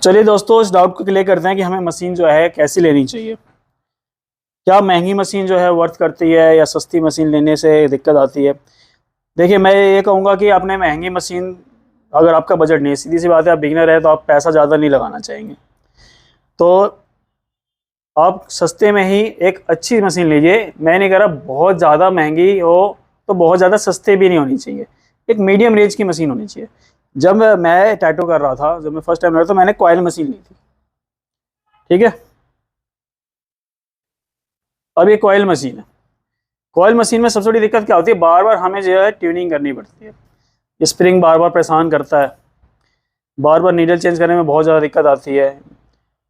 चलिए दोस्तों, इस डाउट को क्लियर करते हैं कि हमें मशीन जो है कैसी लेनी चाहिए। क्या महंगी मशीन जो है वर्थ करती है या सस्ती मशीन लेने से दिक्कत आती है। देखिए, मैं ये कहूँगा कि आपने महंगी मशीन, अगर आपका बजट नहीं है, सीधी सी बात है, आप बिगिनर है तो आप पैसा ज़्यादा नहीं लगाना चाहेंगे, तो आप सस्ते में ही एक अच्छी मशीन लीजिए। मैं नहीं कह रहा बहुत ज़्यादा महंगी हो तो बहुत ज़्यादा सस्ते भी नहीं होनी चाहिए, एक मीडियम रेंज की मशीन होनी चाहिए। जब मैं टैटू कर रहा था, जब मैं फर्स्ट टाइम कर रहा था, तो मैंने कॉइल मशीन ली थी, ठीक है। अब ये कॉइल मशीन है। कॉइल मशीन में सबसे बड़ी दिक्कत क्या होती है, बार बार हमें जो है ट्यूनिंग करनी पड़ती है। स्प्रिंग बार बार परेशान करता है, बार बार नीडल चेंज करने में बहुत ज़्यादा दिक्कत आती है,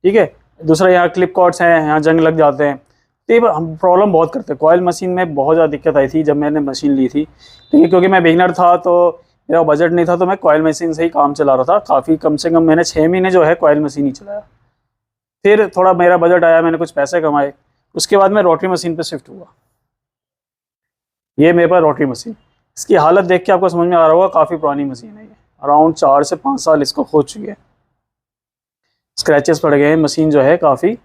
ठीक है। दूसरा, यहाँ क्लिप कॉर्ड्स हैं, यहाँ जंग लग जाते हैं, तो ये हम प्रॉब्लम बहुत करते हैं। कॉइल मशीन में बहुत ज़्यादा दिक्कत आई थी जब मैंने मशीन ली थी, ठीक है। क्योंकि मैं बिगिनर था तो मेरा बजट नहीं था, तो मैं कॉइल मशीन से ही काम चला रहा था काफ़ी। कम से कम मैंने 6 महीने जो है कॉइल मशीन ही चलाया। फिर थोड़ा मेरा बजट आया, मैंने कुछ पैसे कमाए, उसके बाद मैं रोटरी मशीन पे शिफ्ट हुआ। ये मेरे पास रोटरी मशीन, इसकी हालत देख के आपको समझ में आ रहा होगा, काफ़ी पुरानी मशीन है ये। अराउंड 4 से 5 साल इसको हो चुके हैं, स्क्रैचेस पड़ गए हैं, मशीन जो है काफ़ी।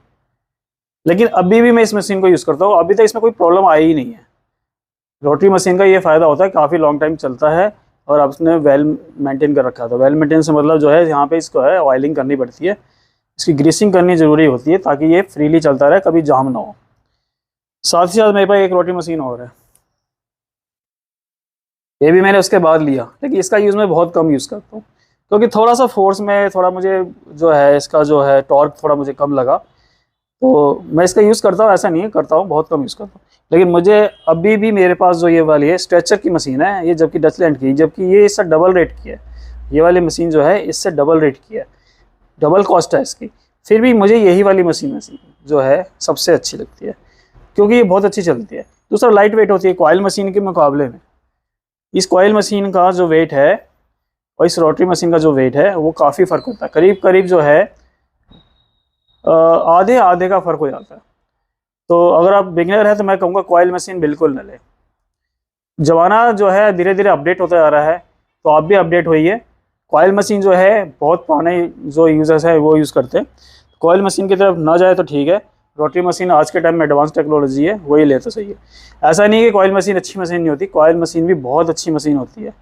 लेकिन अभी भी मैं इस मशीन को यूज़ करता हूँ, अभी तक इसमें कोई प्रॉब्लम आई ही नहीं है। रोटरी मशीन का ये फ़ायदा होता है, काफ़ी लॉन्ग टाइम चलता है और आपने वेल मेंटेन कर रखा था। वेल मेंटेन से मतलब जो है, यहाँ पे इसको है ऑयलिंग करनी पड़ती है, इसकी ग्रीसिंग करनी ज़रूरी होती है ताकि ये फ्रीली चलता रहे, कभी जाम ना हो। साथ ही साथ मेरे पास एक रोटरी मशीन और है, ये भी मैंने उसके बाद लिया, लेकिन इसका यूज़ मैं बहुत कम यूज़ करता हूँ, क्योंकि थोड़ा सा फोर्स में थोड़ा मुझे जो है इसका जो है टॉर्क थोड़ा मुझे कम लगा, तो मैं इसका यूज़ करता हूँ, ऐसा नहीं है करता हूँ, बहुत कम यूज़ करता हूँ। लेकिन मुझे अभी भी मेरे पास जो ये वाली है स्ट्रेचर की मशीन है, ये जबकि डचलैंड की, जबकि ये इससे डबल रेट की है। ये वाली मशीन जो है इससे डबल रेट की है, डबल कॉस्ट है इसकी। फिर भी मुझे यही वाली मशीन जो है सबसे अच्छी लगती है, क्योंकि ये बहुत अच्छी चलती है। दूसरा, लाइट वेट होती है कॉइल मशीन के मुकाबले में। इस कॉइल मशीन का जो वेट है और इस रोटरी मशीन का जो वेट है वो काफ़ी फ़र्क होता है, करीब करीब जो है आधे आधे का फ़र्क हो जाता है। तो अगर आप बिगिनर है तो मैं कहूँगा कॉइल मशीन बिल्कुल न ले। ज़माना जो है धीरे धीरे अपडेट होता जा रहा है, तो आप भी अपडेट होइए। कॉइल मशीन जो है बहुत पुराने जो यूज़र्स हैं वो यूज़ करते हैं, कॉइल मशीन की तरफ ना जाए तो ठीक है। रोटरी मशीन आज के टाइम में एडवांस टेक्नोलॉजी है, वही ले तो सही है। ऐसा नहीं कि कॉइल मशीन अच्छी मशीन नहीं होती, कॉइल मशीन भी बहुत अच्छी मशीन होती है।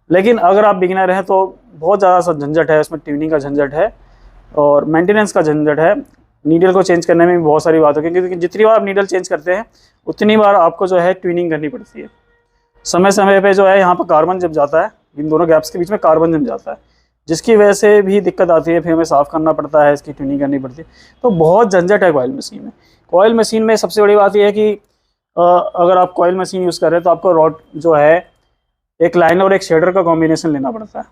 लेकिन अगर आप बिगिनर हैं तो बहुत ज़्यादा सा झंझट है उसमें, ट्यूनिंग का झंझट है और मेंटेनेंस का झंझट है। नीडल को चेंज करने में भी बहुत सारी बात होगी, क्योंकि जितनी बार आप नीडल चेंज करते हैं उतनी बार आपको जो है ट्यूनिंग करनी पड़ती है। समय समय पे जो है यहाँ पर कार्बन जम जाता है, इन दोनों गैप्स के बीच में कार्बन जम जाता है, जिसकी वजह से भी दिक्कत आती है। फिर हमें साफ़ करना पड़ता है, इसकी ट्यूनिंग करनी पड़ती है, तो बहुत झंझट है कॉइल मशीन में। कॉइल मशीन में सबसे बड़ी बात यह है कि अगर आप कॉइल मशीन यूज़ कर रहे हैं तो आपको रॉड जो है एक लाइनर और एक शेडर का कॉम्बिनेशन लेना पड़ता है,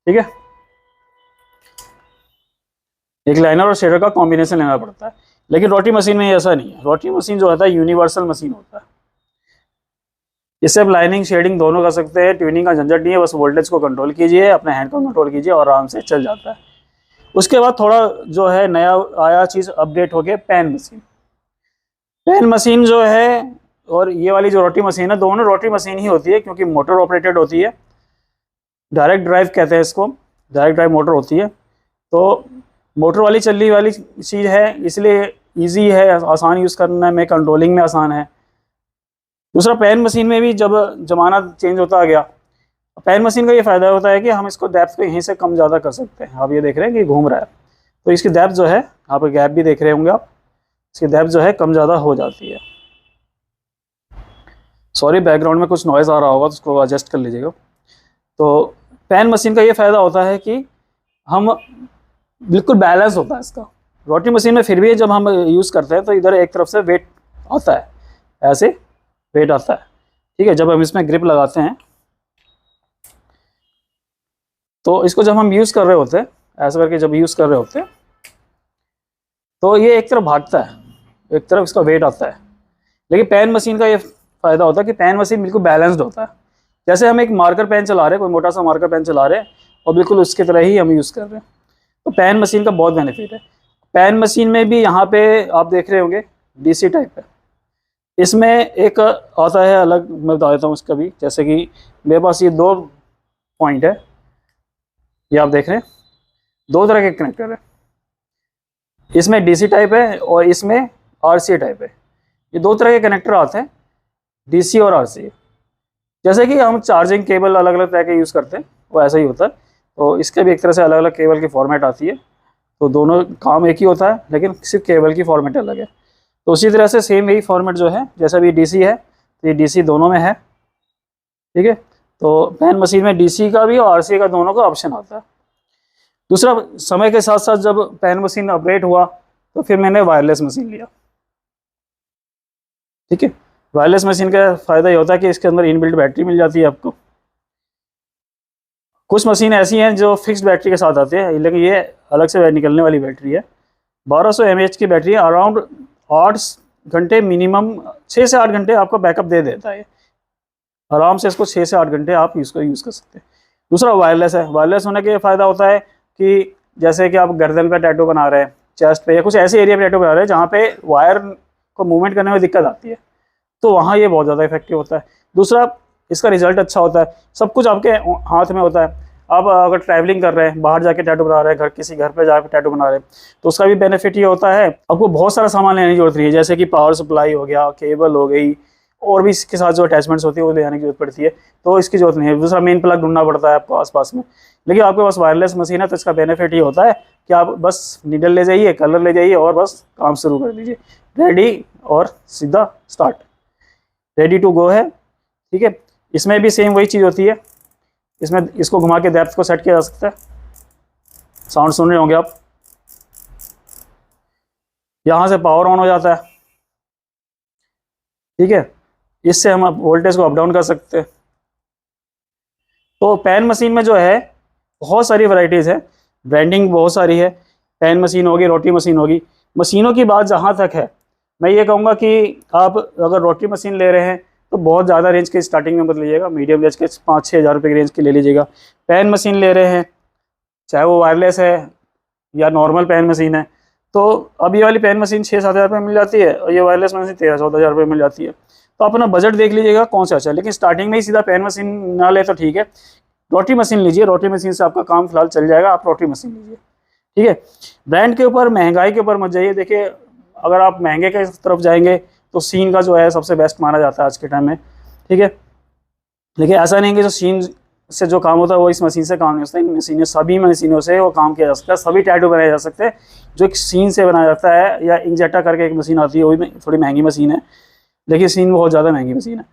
ठीक है। एक लाइनर और शेडर का कॉम्बिनेशन लेना पड़ता है। लेकिन रोटरी मशीन में ऐसा नहीं है। रोटरी मशीन जो होता है यूनिवर्सल मशीन होता है, इससे आप लाइनिंग शेडिंग दोनों कर सकते हैं, ट्यूनिंग का झंझट नहीं है। बस वोल्टेज को कंट्रोल कीजिए, अपने हैंड को कंट्रोल कीजिए और आराम से चल जाता है। उसके बाद थोड़ा जो है नया आया चीज़ अपडेट हो गया, पैन मशीन। पैन मशीन जो है और ये वाली जो रोटरी मशीन है, दोनों रोटरी मशीन ही होती है, क्योंकि मोटर ऑपरेटेड होती है। डायरेक्ट ड्राइव कहते हैं इसको, डायरेक्ट ड्राइव मोटर होती है, तो मोटर वाली चलने वाली चीज़ है, इसलिए ईजी है, आसान यूज़ करने में, कंट्रोलिंग में आसान है। दूसरा, पैन मशीन में भी जब ज़माना चेंज होता गया, पैन मशीन का ये फ़ायदा होता है कि हम इसको डेप्थ को यहीं से कम ज़्यादा कर सकते हैं। आप ये देख रहे हैं कि घूम रहा है, तो इसकी डेप्थ जो है, यहाँ पर गैप भी देख रहे होंगे आप, इसकी डेप्थ जो है कम ज़्यादा हो जाती है। सॉरी, बैकग्राउंड में कुछ नॉइज़ आ रहा होगा तो उसको एडजस्ट कर लीजिएगा। तो पैन मशीन का ये फ़ायदा होता है कि हम बिल्कुल बैलेंस होता है इसका। रोटरी मशीन में फिर भी जब हम यूज़ करते हैं तो इधर एक तरफ से वेट आता है, ऐसे वेट आता है, ठीक है। जब हम इसमें ग्रिप लगाते हैं तो इसको जब हम यूज़ कर रहे होते हैं, ऐसा करके जब यूज़ कर रहे होते हैं तो ये एक तरफ भागता है, एक तरफ इसका वेट आता है। लेकिन पैन मशीन का ये फ़ायदा होता है कि पैन मशीन बिल्कुल बैलेंस्ड होता है। जैसे हम एक मार्कर पेन चला रहे हैं, कोई मोटा सा मार्कर पेन चला रहे हैं, और बिल्कुल उसकी तरह ही हम यूज़ कर रहे हैं। तो पैन मशीन का बहुत बेनिफिट है। पैन मशीन में भी यहाँ पे आप देख रहे होंगे डीसी टाइप है, इसमें एक आता है अलग, मैं बता देता हूँ इसका भी। जैसे कि मेरे पास ये 2 पॉइंट है, ये आप देख रहे हैं, दो तरह के कनेक्टर है, इसमें डीसी टाइप है और इसमें आरसी टाइप है। ये दो तरह के कनेक्टर आते हैं, डीसी और आरसी। जैसे कि हम चार्जिंग केबल अलग अलग तरह के यूज़ करते हैं, वो ऐसा ही होता है। तो इसके भी एक तरह से अलग अलग केबल की फॉर्मेट आती है, तो दोनों काम एक ही होता है, लेकिन सिर्फ केबल की फॉर्मेट अलग है। तो उसी तरह से सेम यही फॉर्मेट जो है, जैसा भी डीसी है तो ये डीसी दोनों में है, ठीक है। तो पैन मशीन में डीसी का भी और आरसी का दोनों का ऑप्शन आता है। दूसरा, समय के साथ साथ जब पैन मशीन अपग्रेड हुआ तो फिर मैंने वायरलेस मशीन लिया, ठीक है। वायरलेस मशीन का फ़ायदा ये होता है कि इसके अंदर इनबिल्ट बैटरी मिल जाती है आपको। कुछ मशीन ऐसी हैं जो फिक्स्ड बैटरी के साथ आती है, लेकिन ये अलग से निकलने वाली बैटरी है। 1200 mAh की बैटरी है, अराउंड 8 घंटे मिनिमम, 6 से 8 घंटे आपको बैकअप दे देता है। आराम से इसको 6 से 8 घंटे आप इसको यूज़ कर सकते हैं। दूसरा वायरलेस है। वायरलेस होने के फ़ायदा होता है कि जैसे कि आप गर्दन पे टैटू बना रहे हैं, चेस्ट पे या कुछ ऐसे एरिया पे टैटू बना रहे हैं जहाँ पे वायर को मूवमेंट करने में दिक्कत आती है, तो वहाँ ये बहुत ज़्यादा इफेक्टिव होता है। दूसरा, इसका रिजल्ट अच्छा होता है, सब कुछ आपके हाथ में होता है। आप अगर ट्रैवलिंग कर रहे हैं, बाहर जाके टैटू बना रहे हैं, किसी घर पे जाके टैटू बना रहे हैं, तो उसका भी बेनिफिट ये होता है, आपको बहुत सारा सामान लेने की जरूरत नहीं है, जैसे कि पावर सप्लाई हो गया, केबल हो गई, और भी इसके साथ जो अटैचमेंट्स होती है वो ले आने की जरूरत पड़ती है, तो इसकी जरूरत नहीं है। दूसरा, मेन प्लग ढूंढना पड़ता है आपको आसपास में। लेकिन आपके पास वायरलेस मशीन है तो इसका बेनिफिट ये होता है कि आप बस नीडल ले जाइए, कलर ले जाइए और बस काम शुरू कर दीजिए, रेडी और सीधा स्टार्ट, रेडी टू गो है, ठीक है। इसमें भी सेम वही चीज़ होती है, इसमें इसको घुमा के डेप्थ को सेट किया जा सकता है। साउंड सुन रहे होंगे आप, यहाँ से पावर ऑन हो जाता है, ठीक है। इससे हम वोल्टेज को अप डाउन कर सकते हैं। तो पैन मशीन में जो है बहुत सारी वैरायटीज़ है, ब्रांडिंग बहुत सारी है। पैन मशीन होगी, रोटी मशीन होगी। मशीनों की बात जहाँ तक है, मैं ये कहूँगा कि आप अगर रोटी मशीन ले रहे हैं तो बहुत ज़्यादा रेंज के स्टार्टिंग में मत लीजिएगा, मीडियम रेंज के 5-6 हज़ार रुपये की रेंज के ले लीजिएगा। पैन मशीन ले रहे हैं, चाहे वो वायरलेस है या नॉर्मल पैन मशीन है, तो अब ये वाली पैन मशीन 6-7 हज़ार रुपये मिल जाती है और ये वायरलेस मशीन 13-14 हज़ार रुपये मिल जाती है। तो अपना बजट देख लीजिएगा कौन सा अच्छा है, लेकिन स्टार्टिंग में ही सीधा पैन मशीन ना ले तो ठीक है, रोटी मशीन लीजिए। रोटी मशीन से आपका काम फिलहाल चल जाएगा, आप रोटी मशीन लीजिए, ठीक है। ब्रांड के ऊपर, महंगाई के ऊपर मत जाइए। देखिए, अगर आप महंगे के तरफ जाएंगे तो सीन का जो है सबसे बेस्ट माना जाता है आज के टाइम में, ठीक है। लेकिन ऐसा नहीं कि जो सीन से जो काम होता है वो इस मशीन से काम नहीं होता है। इन मशीनें, सभी मशीनों से वो काम किया जा सकता है, सभी टैटू बनाए जा सकते हैं जो एक सीन से बनाया जाता है। या इंजेक्टा करके एक मशीन आती है, वो भी थोड़ी महंगी मशीन है, लेकिन सीन बहुत ज़्यादा महंगी मशीन है।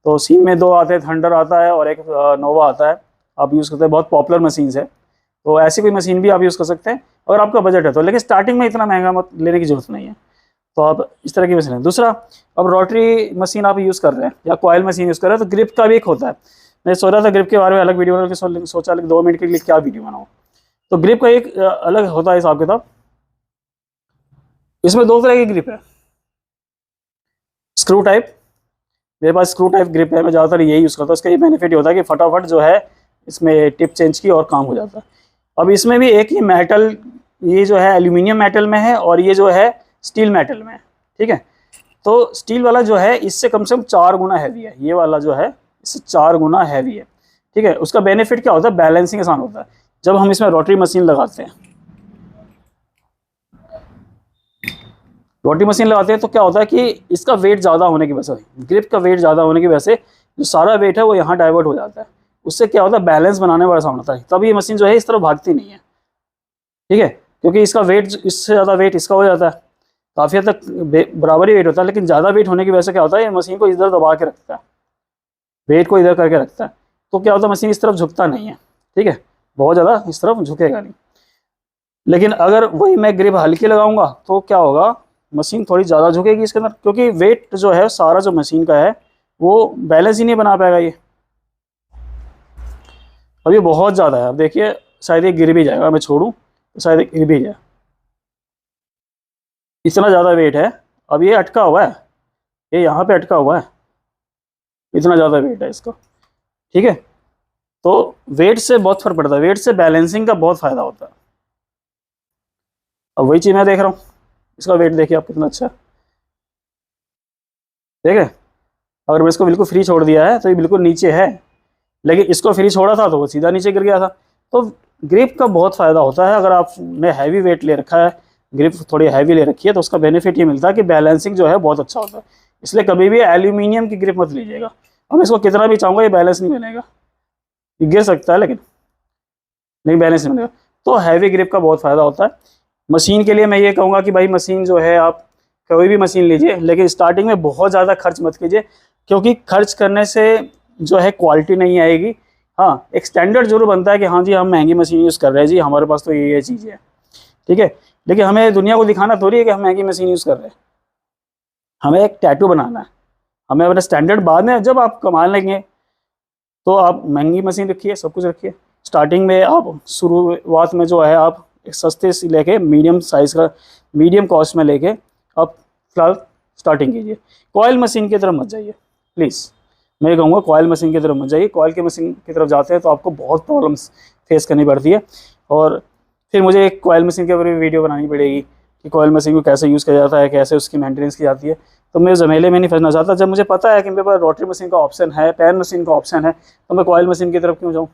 तो सीन में 2 आते हैं, थंडर आता है और एक नोवा आता है, आप यूज़ करते हैं, बहुत पॉपुलर मशीन है। तो ऐसी कोई मशीन भी आप यूज़ कर सकते हैं अगर आपका बजट है तो, लेकिन स्टार्टिंग में इतना महंगा मत लेने की जरूरत नहीं है। तो आप इस तरह की मशीन है। दूसरा, अब रोटरी मशीन आप यूज़ कर रहे हैं या कॉयल मशीन यूज़ कर रहे हैं, तो ग्रिप का भी एक होता है। मैं सोच रहा था ग्रिप के बारे में अलग वीडियो बना के, सोचा 2 मिनट के लिए क्या वीडियो बनाऊँ। तो ग्रिप का एक अलग होता है हिसाब किताब। इसमें 2 तरह की ग्रिप है, स्क्रू टाइप, मेरे पास स्क्रू टाइप ग्रिप है, मैं ज़्यादातर यही यूज़ करता हूँ। इसका ये बेनिफिट ये होता है कि फटाफट जो है इसमें टिप चेंज की और काम हो जाता है। अब इसमें भी एक ही मेटल, ये जो है एल्यूमिनियम मेटल में है और ये जो है स्टील मेटल में है, ठीक है। तो स्टील वाला जो है इससे कम से कम 4 गुना हैवी है, ये वाला जो है इससे 4 गुना हैवी है, ठीक है। उसका बेनिफिट क्या होता है, बैलेंसिंग आसान होता है। जब हम इसमें रोटरी मशीन लगाते हैं, रोटी मशीन लगाते हैं तो क्या होता है कि इसका वेट ज़्यादा होने की वजह से, ग्रिप का वेट ज़्यादा होने की वजह से जो सारा वेट है वो यहाँ डाइवर्ट हो जाता है। उससे क्या होता है, बैलेंस बनाने में आसान होता है, तब ये मशीन जो है इस तरफ भागती नहीं है, ठीक है। क्योंकि इसका वेट, इससे ज़्यादा वेट इसका हो जाता है, काफ़ी हद तक बराबर ही वेट होता है, लेकिन ज़्यादा वेट होने की वजह से क्या होता है, ये मशीन को इधर दबा के रखता है, वेट को इधर करके रखता है। तो क्या होता है, मशीन इस तरफ झुकता नहीं है, ठीक है, बहुत ज़्यादा इस तरफ झुकेगा नहीं। लेकिन अगर वही मैं ग्रिप हल्की लगाऊंगा तो क्या होगा, मशीन थोड़ी ज़्यादा झुकेगी इसके अंदर, क्योंकि वेट जो है सारा जो मशीन का है वो बैलेंस ही नहीं बना पाएगा ये। अब ये बहुत ज़्यादा है, अब देखिए शायद ये गिर भी जाएगा, मैं छोड़ूं तो शायद ये गिर भी जाए, इतना ज़्यादा वेट है। अब ये अटका हुआ है, ये यहाँ पे अटका हुआ है, इतना ज़्यादा वेट है इसका, ठीक है। तो वेट से बहुत फर्क पड़ता है, वेट से बैलेंसिंग का बहुत फ़ायदा होता है। अब वही चीज़ मैं देख रहा हूँ, इसका वेट देखिए आप कितना अच्छा है, ठीक है। अगर मैं इसको बिल्कुल फ्री छोड़ दिया है तो ये बिल्कुल नीचे है, लेकिन इसको फ्री छोड़ा था तो वो सीधा नीचे गिर गया था। तो ग्रिप का बहुत फ़ायदा होता है। अगर आपने हैवी वेट ले रखा है, ग्रिप थोड़ी हैवी ले रखी है, तो उसका बेनिफिट ये मिलता है कि बैलेंसिंग जो है बहुत अच्छा होता है। इसलिए कभी भी एल्यूमिनियम की ग्रिप मत लीजिएगा। और मैं इसको कितना भी चाहूँगा ये बैलेंस नहीं बनेगा, ये गिर सकता है लेकिन बैलेंस नहीं बनेगा। तो हैवी ग्रिप का बहुत फ़ायदा होता है। मशीन के लिए मैं ये कहूँगा कि भाई मशीन जो है आप कोई भी मशीन लीजिए, लेकिन स्टार्टिंग में बहुत ज़्यादा खर्च मत कीजिए, क्योंकि खर्च करने से जो है क्वालिटी नहीं आएगी। हाँ, एक स्टैंडर्ड जरूर बनता है कि हाँ जी हम महंगी मशीन यूज़ कर रहे हैं जी, हमारे पास तो ये चीज़ें हैं, ठीक है। लेकिन हमें दुनिया को दिखाना थोड़ी है कि हम महंगी मशीन यूज़ कर रहे हैं। हमें एक टैटू बनाना है, हमें अपना स्टैंडर्ड बाद में जब आप कमा लेंगे तो आप महंगी मशीन रखिए, सब कुछ रखिए। स्टार्टिंग में आप शुरुआत में जो है आप एक सस्ते से लेके मीडियम साइज़ का, मीडियम कॉस्ट में लेके आप फिलहाल स्टार्टिंग कीजिए। कॉयल मशीन की तरफ मत जाइए प्लीज़, मैं ये कहूँगा कॉयल मशीन की तरफ मत जाइए। कॉयल की मशीन की तरफ जाते हैं तो आपको बहुत प्रॉब्लम्स फेस करनी पड़ती है, और फिर मुझे एक कॉयल मशीन के ऊपर भी वीडियो बनानी पड़ेगी कि कॉयल मशीन को कैसे यूज़ किया जाता है, कैसे उसकी मेंटेनेंस की जाती है। तो मैं ज़मेले में नहीं फंसना चाहता। जब मुझे पता है कि मेरे पास रोटरी मशीन का ऑप्शन है, पैन मशीन का ऑप्शन है, तो मैं कॉयल मशीन की तरफ क्यों जाऊँ।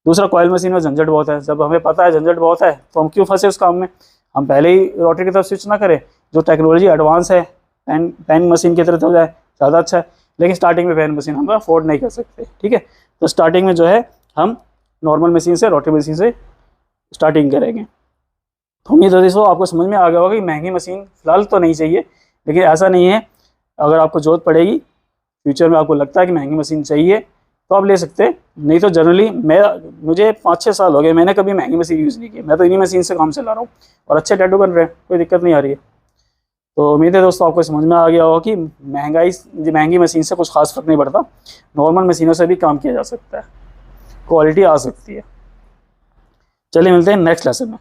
दूसरा, कॉयल मशीन में झंझट बहुत है। जब हमें पता है झंझट बहुत है तो हम क्यों फंसे उस काम में। हम पहले ही रोटरी की तरफ स्विच ना करें, जो टेक्नोलॉजी एडवांस है पैन मशीन की तरफ हो जाए, ज़्यादा अच्छा है। लेकिन स्टार्टिंग में पैन मशीन हम अफोर्ड नहीं कर सकते, ठीक है। तो स्टार्टिंग में जो है हम नॉर्मल मशीन से, रोटरी मशीन से स्टार्टिंग करेंगे। तो उम्मीद है दोस्तों आपको समझ में आ गया होगा कि महंगी मशीन फिलहाल तो नहीं चाहिए, लेकिन ऐसा नहीं है, अगर आपको जरूरत पड़ेगी फ्यूचर में, आपको लगता है कि महंगी मशीन चाहिए तो आप ले सकते हैं। नहीं तो जनरली मुझे 5-6 साल हो गए, मैंने कभी महंगी मशीन यूज़ नहीं की। मैं तो इन्हीं मशीन से काम चला रहा हूँ और अच्छे टैटू बन रहे हैं, कोई दिक्कत नहीं आ रही है। तो उम्मीद है दोस्तों आपको समझ में आ गया होगा कि महंगी मशीन से कुछ खास फर्क नहीं पड़ता, नॉर्मल मशीनों से भी काम किया जा सकता है, क्वालिटी आ सकती है। चलिए मिलते हैं नेक्स्ट लेसन में।